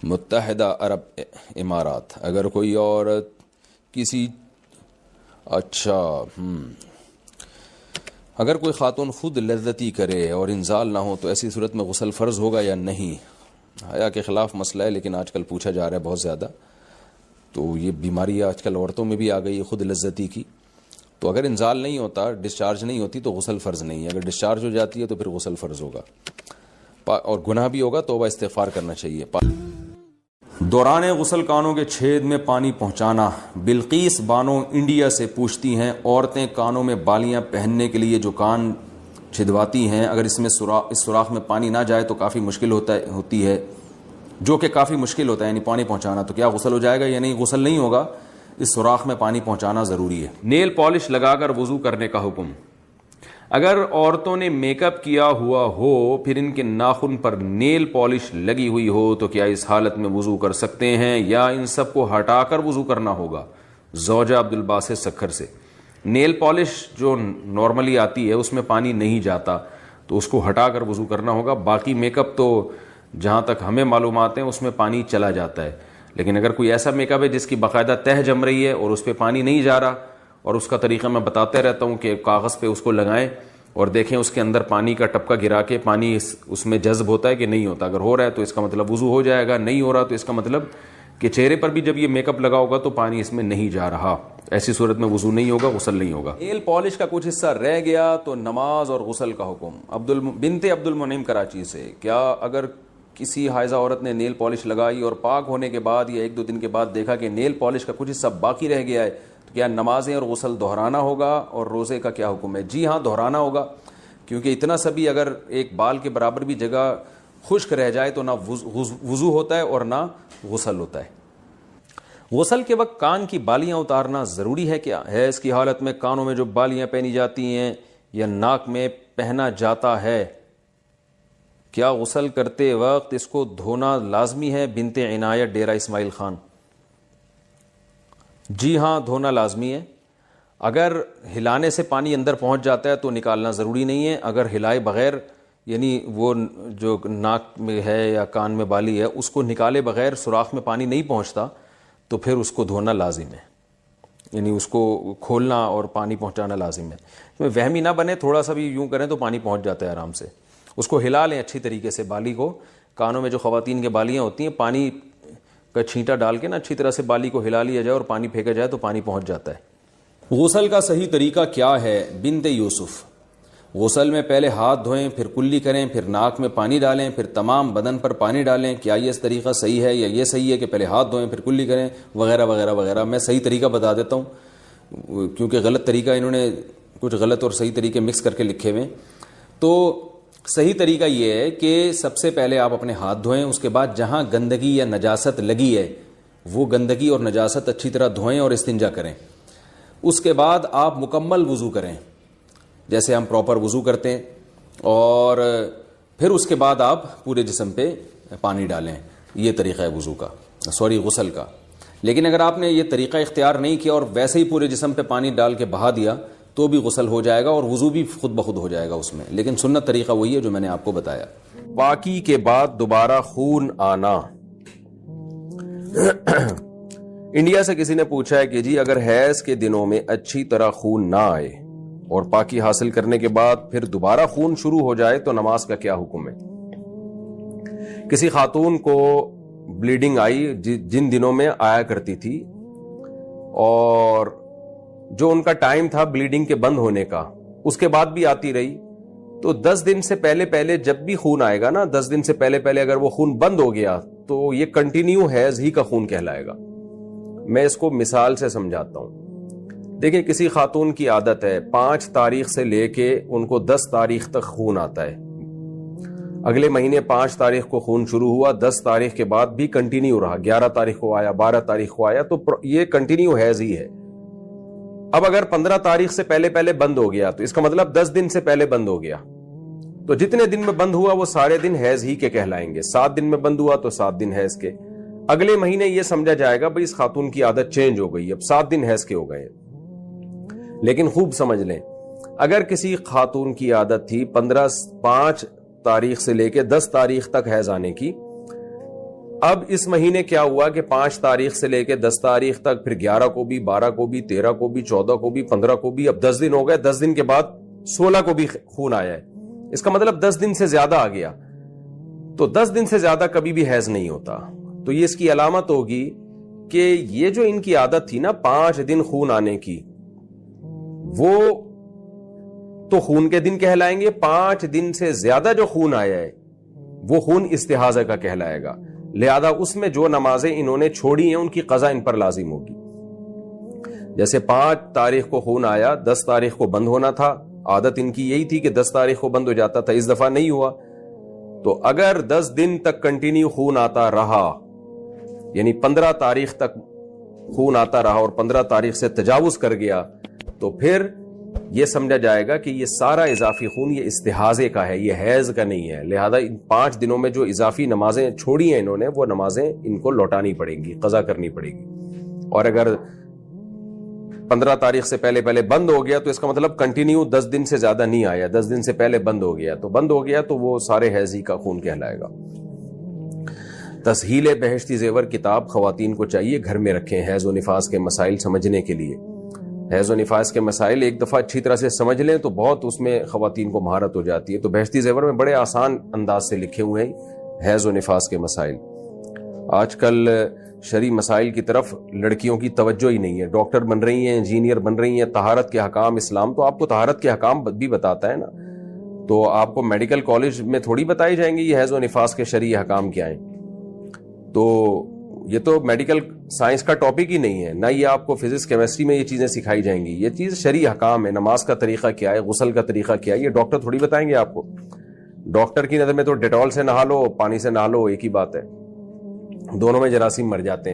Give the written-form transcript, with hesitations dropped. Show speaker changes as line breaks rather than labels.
متحدہ عرب امارات، اگر کوئی عورت کسی اگر کوئی خاتون خود لذتی کرے اور انزال نہ ہو تو ایسی صورت میں غسل فرض ہوگا یا نہیں؟ حیا کے خلاف مسئلہ ہے، لیکن آج کل پوچھا جا رہا ہے بہت زیادہ. تو یہ بیماری آج کل عورتوں میں بھی آ گئی ہے خود لذتی کی. تو اگر انزال نہیں ہوتا، ڈسچارج نہیں ہوتی تو غسل فرض نہیں ہے. اگر ڈسچارج ہو جاتی ہے تو پھر غسل فرض ہوگا اور گناہ بھی ہوگا، توبہ استغفار کرنا چاہیے. دوران غسل کانوں کے چھید میں پانی پہنچانا. بلقیس بانو انڈیا سے پوچھتی ہیں، عورتیں کانوں میں بالیاں پہننے کے لیے جو کان چھدواتی ہیں، اگر اس سوراخ میں پانی نہ جائے تو کافی مشکل ہوتی ہے، جو کہ کافی مشکل ہوتا ہے یعنی پانی پہنچانا، تو کیا غسل ہو جائے گا یا نہیں؟ غسل نہیں ہوگا، اس سوراخ میں پانی پہنچانا ضروری ہے. نیل پالش لگا کر وضو کرنے کا حکم. اگر عورتوں نے میک اپ کیا ہوا ہو پھر ان کے ناخن پر نیل پالش لگی ہوئی ہو تو کیا اس حالت میں وضو کر سکتے ہیں یا ان سب کو ہٹا کر وضو کرنا ہوگا؟ زوجہ عبدالباسط سکھر سے. نیل پالش جو نارملی آتی ہے اس میں پانی نہیں جاتا تو اس کو ہٹا کر وضو کرنا ہوگا. باقی میک اپ تو جہاں تک ہمیں معلومات ہیں اس میں پانی چلا جاتا ہے، لیکن اگر کوئی ایسا میک اپ ہے جس کی باقاعدہ تہ جم رہی ہے اور اس پہ پانی نہیں جا رہا، اور اس کا طریقہ میں بتاتے رہتا ہوں کہ کاغذ پہ اس کو لگائیں اور دیکھیں اس کے اندر پانی کا ٹپکا گرا کے پانی اس میں جذب ہوتا ہے کہ نہیں ہوتا. اگر ہو رہا ہے تو اس کا مطلب وضو ہو جائے گا، نہیں ہو رہا تو اس کا مطلب کہ چہرے پر بھی جب یہ میک اپ لگا ہوگا تو پانی اس میں نہیں جا رہا. ایسی صورت میں وضو نہیں ہوگا، غسل نہیں ہوگا. نیل پالش کا کچھ حصہ رہ گیا تو نماز اور غسل کا حکم. بنت عبد المنعم کراچی سے. کیا اگر کسی حائضہ عورت نے نیل پالش لگائی اور پاک ہونے کے بعد یا 1-2 دن کے بعد دیکھا کہ نیل پالش کا کچھ حصہ باقی رہ گیا ہے تو کیا نمازیں اور غسل دہرانا ہوگا اور روزے کا کیا حکم ہے؟ جی ہاں، دہرانا ہوگا، کیونکہ اتنا سا بھی اگر ایک بال کے برابر بھی جگہ خشک رہ جائے تو نہ وضو ہوتا ہے اور نہ غسل ہوتا ہے. غسل کے وقت کان کی بالیاں اتارنا ضروری ہے کیا؟ ہے اس کی حالت میں کانوں میں جو بالیاں پہنی جاتی ہیں یا ناک میں پہنا جاتا ہے، کیا غسل کرتے وقت اس کو دھونا لازمی ہے؟ بنت عنایت ڈیرہ اسماعیل خان. جی ہاں، دھونا لازمی ہے. اگر ہلانے سے پانی اندر پہنچ جاتا ہے تو نکالنا ضروری نہیں ہے. اگر ہلائے بغیر یعنی وہ جو ناک میں ہے یا کان میں بالی ہے اس کو نکالے بغیر سوراخ میں پانی نہیں پہنچتا تو پھر اس کو دھونا لازم ہے، یعنی اس کو کھولنا اور پانی پہنچانا لازم ہے. وہمی نہ بنے، تھوڑا سا بھی یوں کریں تو پانی پہنچ جاتا ہے آرام سے. اس کو ہلا لیں اچھی طریقے سے. بالی کو، کانوں میں جو خواتین کے بالیاں ہوتی ہیں، پانی کا چھینٹا ڈال کے نا اچھی طرح سے بالی کو ہلا لیا جائے اور پانی پھینکا جائے تو پانی پہنچ جاتا ہے. غسل کا صحیح طریقہ کیا ہے؟ بنت یوسف. غسل میں پہلے ہاتھ دھوئیں، پھر کلی کریں، پھر ناک میں پانی ڈالیں، پھر تمام بدن پر پانی ڈالیں. کیا یہ طریقہ صحیح ہے یا یہ صحیح ہے کہ پہلے ہاتھ دھوئیں پھر کلی کریں وغیرہ وغیرہ وغیرہ؟ میں صحیح طریقہ بتا دیتا ہوں کیونکہ غلط طریقہ انہوں نے کچھ غلط اور صحیح طریقے مکس کر کے لکھے ہوئے. تو صحیح طریقہ یہ ہے کہ سب سے پہلے آپ اپنے ہاتھ دھوئیں، اس کے بعد جہاں گندگی یا نجاست لگی ہے وہ گندگی اور نجاست اچھی طرح دھوئیں اور استنجا کریں. اس کے بعد آپ مکمل وضو کریں جیسے ہم پراپر وضو کرتے ہیں، اور پھر اس کے بعد آپ پورے جسم پہ پانی ڈالیں. یہ طریقہ ہے وضو کا، غسل کا. لیکن اگر آپ نے یہ طریقہ اختیار نہیں کیا اور ویسے ہی پورے جسم پہ پانی ڈال کے بہا دیا تو بھی غسل ہو جائے گا اور وضو بھی خود بخود ہو جائے گا اس میں. لیکن سنت طریقہ وہی ہے جو میں نے آپ کو بتایا. پاکی کے بعد دوبارہ خون آنا. انڈیا سے کسی نے پوچھا ہے کہ جی اگر حیض کے دنوں میں اچھی طرح خون نہ آئے اور پاکی حاصل کرنے کے بعد پھر دوبارہ خون شروع ہو جائے تو نماز کا کیا حکم ہے؟ کسی خاتون کو بلیڈنگ آئی جن دنوں میں آیا کرتی تھی، اور جو ان کا ٹائم تھا بلیڈنگ کے بند ہونے کا اس کے بعد بھی آتی رہی، تو 10 دن سے پہلے جب بھی خون آئے گا نا، 10 دن سے پہلے اگر وہ خون بند ہو گیا تو یہ کنٹینیو حیض ہی کا خون کہلائے گا. میں اس کو مثال سے سمجھاتا ہوں. دیکھیں کسی خاتون کی عادت ہے 5 تاریخ سے لے کے ان کو 10 تاریخ تک خون آتا ہے. اگلے مہینے 5 تاریخ کو خون شروع ہوا، 10 تاریخ کے بعد بھی کنٹینیو رہا، 11 تاریخ کو آیا، 12 تاریخ کو آیا، تو یہ کنٹینیو حیض ہی ہے. اب اگر 15 تاریخ سے پہلے بند ہو گیا تو اس کا مطلب 10 دن سے پہلے بند ہو گیا، تو جتنے دن میں بند ہوا وہ سارے دن حیض ہی کے کہلائیں گے. 7 دن میں بند ہوا تو 7 دن حیض کے. اگلے مہینے یہ سمجھا جائے گا بھئی اس خاتون کی عادت چینج ہو گئی، اب 7 دن حیض کے ہو گئے. لیکن خوب سمجھ لیں، اگر کسی خاتون کی عادت تھی 5 تاریخ سے لے کے 10 تاریخ تک حیض آنے کی، اب اس مہینے کیا ہوا کہ 5 تاریخ سے لے کے 10 تاریخ تک، پھر 11 کو بھی، 12 کو بھی، 13 کو بھی، 14 کو بھی، 15 کو بھی، اب 10 دن ہو گئے. 10 دن کے بعد 16 کو بھی خون آیا ہے. اس کا مطلب 10 دن سے زیادہ آ گیا. تو 10 دن سے زیادہ کبھی بھی حیض نہیں ہوتا. تو یہ اس کی علامت ہوگی کہ یہ جو ان کی عادت تھی نا 5 دن خون آنے کی، وہ تو خون کے دن کہلائیں گے. 5 دن سے زیادہ جو خون آیا ہے وہ خون استحاضہ کا کہلائے گا. لہذا اس میں جو نمازیں انہوں نے چھوڑی ہیں ان کی قضا ان پر لازم ہوگی. جیسے 5 تاریخ کو خون آیا، 10 تاریخ کو بند ہونا تھا. عادت ان کی یہی تھی کہ 10 تاریخ کو بند ہو جاتا تھا، اس دفعہ نہیں ہوا. تو اگر 10 دن تک کنٹینیو خون آتا رہا، یعنی 15 تاریخ تک خون آتا رہا اور 15 تاریخ سے تجاوز کر گیا، تو پھر یہ سمجھا جائے گا کہ یہ سارا اضافی خون یہ استحاضے کا ہے، یہ حیض کا نہیں ہے. لہذا ان 5 دنوں میں جو اضافی نمازیں چھوڑی ہیں انہوں نے، وہ نمازیں ان کو لوٹانی پڑیں گی، قضا کرنی پڑے گی. اور اگر 15 تاریخ سے پہلے بند ہو گیا تو اس کا مطلب کنٹینیو 10 دن سے زیادہ نہیں آیا، 10 دن سے پہلے بند ہو گیا تو وہ سارے حیضی کا خون کہلائے گا. تسہیل بہشتی زیور کتاب خواتین کو چاہیے گھر میں رکھیں حیض و نفاس کے مسائل سمجھنے کے لیے. حیض و نفاس کے مسائل ایک دفعہ اچھی طرح سے سمجھ لیں تو بہت اس میں خواتین کو مہارت ہو جاتی ہے. تو بہشتی زیور میں بڑے آسان انداز سے لکھے ہوئے ہیں حیض و نفاس کے مسائل. آج کل شرعی مسائل کی طرف لڑکیوں کی توجہ ہی نہیں ہے. ڈاکٹر بن رہی ہیں، انجینئر بن رہی ہیں، طہارت کے احکام اسلام تو آپ کو طہارت کے احکام بھی بتاتا ہے نا. تو آپ کو میڈیکل کالج میں تھوڑی بتائی جائیں گے یہ حیض و نفاس کے شرعی احکام کیا ہیں. تو یہ تو میڈیکل سائنس کا ٹاپک ہی نہیں ہے، نہ یہ آپ کو فزکس کیمسٹری میں یہ چیزیں سکھائی جائیں گی. یہ چیز شرعی احکام ہے. نماز کا طریقہ کیا ہے، غسل کا طریقہ کیا ہے، یہ ڈاکٹر تھوڑی بتائیں گے آپ کو. ڈاکٹر کی نظر میں تو ڈیٹول سے نہا لو، پانی سے نہا لو، ایک ہی بات ہے. دونوں میں جراثیم مر جاتے ہیں.